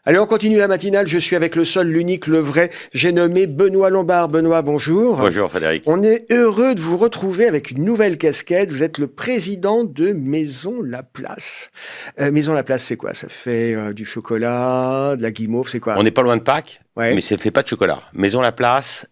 Allez, on continue la matinale. Je suis avec le seul, l'unique, le vrai. J'ai nommé Benoît Lombard. Benoît, bonjour. Bonjour Frédéric. On est heureux de vous retrouver avec une nouvelle casquette. Vous êtes le président de Maison Laplace. Maison Laplace, c'est quoi? Ça fait du chocolat, de la guimauve, c'est quoi? On n'est pas loin de Pâques, Ouais. mais ça ne fait pas de chocolat. Maison Laplace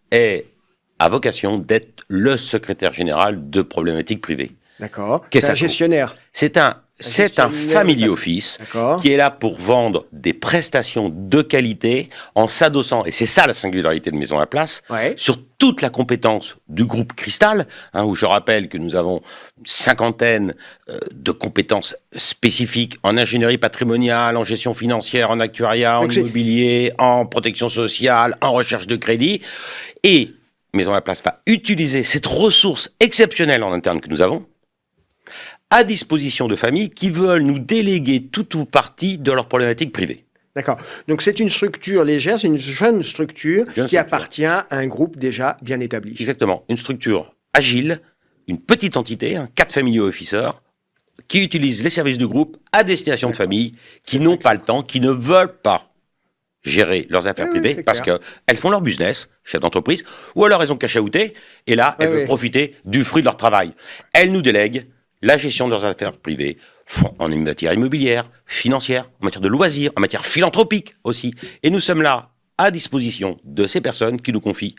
a vocation d'être le secrétaire général de problématiques privées. D'accord. Qu'est-ce C'est un que ça gestionnaire. C'est un gestionnaire family de- office D'accord. qui est là pour vendre des prestations de qualité en s'adossant, et c'est ça la singularité de Maison Laplace, Ouais. sur toute la compétence du groupe Cristal, où je rappelle que nous avons une cinquantaine de compétences spécifiques en ingénierie patrimoniale, en gestion financière, en actuariat, en Donc c'est- immobilier, en protection sociale, en recherche de crédit. Et Maison Laplace va utiliser cette ressource exceptionnelle en interne que nous avons à disposition de familles qui veulent nous déléguer tout ou partie de leurs problématiques privées. D'accord. Donc c'est une structure légère, c'est une jeune structure Jeune qui structure. appartient à un groupe déjà bien établi. Exactement. Une structure agile, une petite entité, 4 family officers, qui utilisent les services du groupe à destination de familles qui n'ont pas le temps, qui ne veulent pas gérer leurs affaires Oui, oui, privées c'est parce clair. qu'elles font leur business, chef d'entreprise, ou alors elles ont cachaouté, et là, elles Oui, peuvent oui. profiter du fruit de leur travail. Elles nous délèguent la gestion de leurs affaires privées en matière immobilière, financière, en matière de loisirs, en matière philanthropique aussi. Et nous sommes là à disposition de ces personnes qui nous confient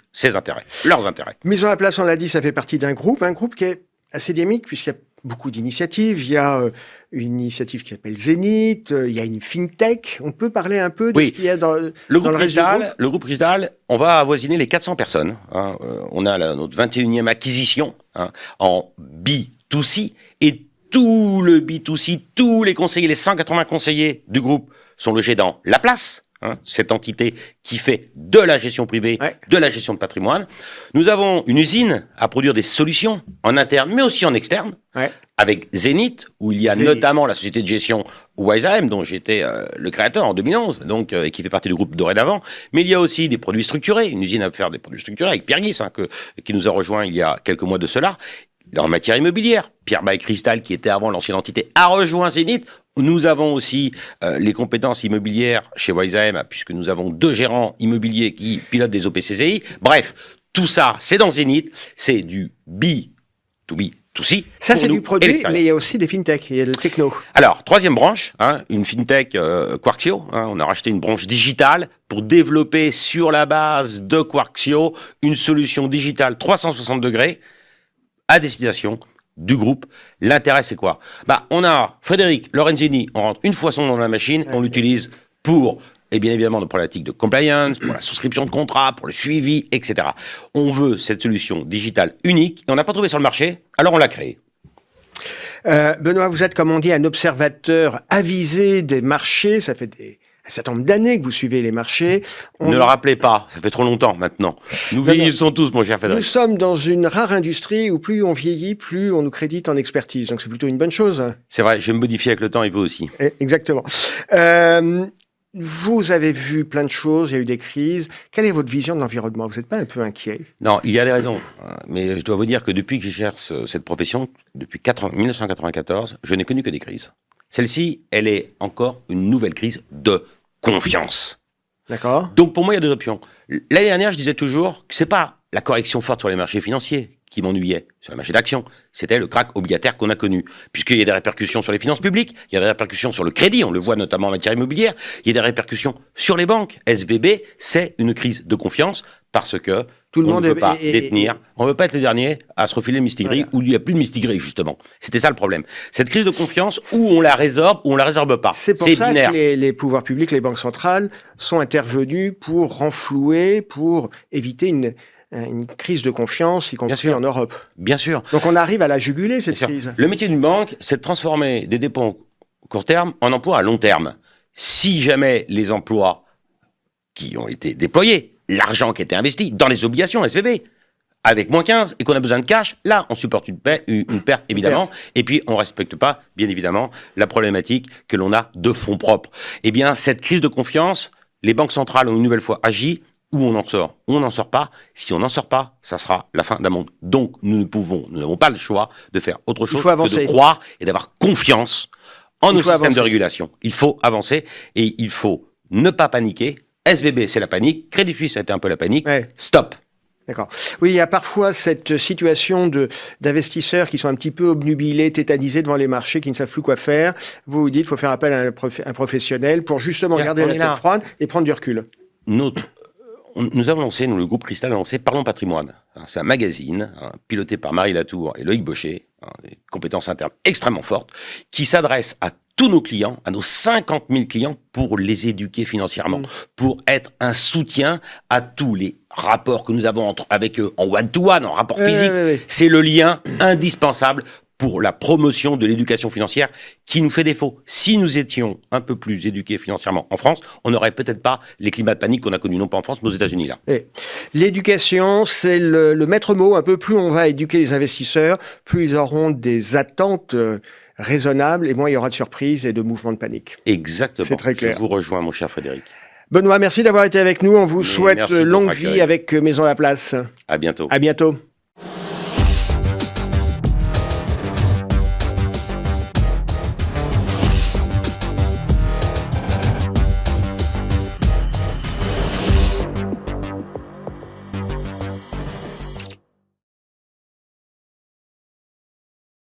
leurs intérêts. Maison Laplace, on l'a dit, ça fait partie d'un groupe qui est assez dynamique puisqu'il y a beaucoup d'initiatives. Il y a une initiative qui s'appelle Zénith, il y a une FinTech. On peut parler un peu de Oui. ce qu'il y a dans Le dans groupe reste du groupe Cristal, on va avoisiner les 400 personnes. On a notre 21e acquisition en B2C et tout le B2C, tous les conseillers, les 180 conseillers du groupe sont logés dans Laplace, cette entité qui fait de la gestion privée, Ouais. de la gestion de patrimoine. Nous avons une usine à produire des solutions en interne, mais aussi en externe, Ouais. avec Zénith, où il y a Zénith. notamment la société de gestion Wiseheim, dont j'étais le créateur en 2011, donc et qui fait partie du groupe dorénavant. Mais il y a aussi des produits structurés, une usine à faire des produits structurés avec Pierre Guis, qui nous a rejoint il y a quelques mois de cela. En matière immobilière, Pierre Bay Cristal, qui était avant l'ancienne entité, a rejoint Zénith. Nous avons aussi les compétences immobilières chez Wiseheim, puisque nous avons 2 gérants immobiliers qui pilotent des OPCCI. Bref, tout ça, c'est dans Zénith, c'est du B2B2C. Ça, pour c'est nous du et produit, l'extérieur. mais il y a aussi des FinTech, il y a le techno. Alors, 3e branche, une FinTech Quarkio. On a racheté une branche digitale pour développer sur la base de Quarkio une solution digitale 360 degrés à destination du groupe. L'intérêt, c'est quoi? On a Frédéric Lorenzini, on rentre une fois son nom dans la machine, on l'utilise pour, et bien évidemment, nos problématiques de compliance, pour la souscription de contrat, pour le suivi, etc. On veut cette solution digitale unique, et on n'a pas trouvé sur le marché, alors on l'a créée. Benoît, vous êtes, comme on dit, un observateur avisé des marchés. Ça fait un certain nombre d'années que vous suivez les marchés. Ne le rappelez pas, ça fait trop longtemps maintenant. Nous vieillissons tous, mon cher Nous Frédéric. sommes dans une rare industrie où plus on vieillit, plus on nous crédite en expertise. Donc c'est plutôt une bonne chose. C'est vrai, je me modifie avec le temps et vous aussi. Exactement. Vous avez vu plein de choses, il y a eu des crises. Quelle est votre vision de l'environnement? Vous n'êtes pas un peu inquiet? Non, il y a des raisons. Mais je dois vous dire que depuis que j'exerce cette profession, depuis 1994, je n'ai connu que des crises. Celle-ci, elle est encore une nouvelle crise de confiance. D'accord. Donc pour moi, il y a 2 options. L'année dernière, je disais toujours que c'est pas la correction forte sur les marchés financiers qui m'ennuyait, sur les marchés d'actions. C'était le krach obligataire qu'on a connu. Puisqu'il y a des répercussions sur les finances publiques, il y a des répercussions sur le crédit, on le voit notamment en matière immobilière, il y a des répercussions sur les banques. SVB, c'est une crise de confiance parce que Tout le on monde ne veut est- pas est- détenir, on ne veut pas être le dernier à se refiler une mistigris Voilà. où il n'y a plus de mistigris, justement. C'était ça le problème. Cette crise de confiance, où on la résorbe, ou on la résorbe pas. C'est pour ça binaire. que les pouvoirs publics, les banques centrales sont intervenus pour renflouer, pour éviter une crise de confiance, y compris sûr. en Europe. Bien sûr. Donc on arrive à la juguler, cette Bien sûr. crise. Le métier d'une banque, c'est de transformer des dépôts court terme en emplois à long terme. Si jamais les emplois qui ont été déployés, l'argent qui a été investi dans les obligations SVB, avec moins 15 et qu'on a besoin de cash, là, on supporte une perte, évidemment. Et puis, on ne respecte pas, bien évidemment, la problématique que l'on a de fonds propres. Eh bien, cette crise de confiance, les banques centrales ont une nouvelle fois agi. Où on en sort, ou on n'en sort pas. Si on n'en sort pas, ça sera la fin d'un monde. Donc, nous n'avons pas le choix de faire autre chose que avancer. de croire et d'avoir confiance en nos systèmes avancer. de régulation. Il faut avancer et il faut ne pas paniquer. SVB, c'est la panique. Crédit Suisse, ça a été un peu la panique. Ouais. Stop. D'accord. Oui, il y a parfois cette situation d'investisseurs qui sont un petit peu obnubilés, tétanisés devant les marchés, qui ne savent plus quoi faire. Vous vous dites, il faut faire appel à un professionnel pour justement garder la tête froide et prendre du recul. Nous avons lancé, le groupe Cristal a lancé Parlons Patrimoine. C'est un magazine piloté par Marie Latour et Loïc Baucher, des compétences internes extrêmement fortes, qui s'adresse à tous nos clients, à nos 50 000 clients, pour les éduquer financièrement, pour être un soutien à tous les rapports que nous avons avec eux en one-to-one, en rapport physique. C'est le lien indispensable pour la promotion de l'éducation financière qui nous fait défaut. Si nous étions un peu plus éduqués financièrement en France, on n'aurait peut-être pas les climats de panique qu'on a connus, non pas en France, mais aux États-Unis là. L'éducation, c'est le maître mot. Un peu plus on va éduquer les investisseurs, plus ils auront des attentes raisonnables et moins il y aura de surprises et de mouvements de panique. Exactement. C'est très clair. Je vous rejoins, mon cher Frédéric. Benoît, merci d'avoir été avec nous. On vous souhaite longue vie avec Maison Laplace. À bientôt. À bientôt.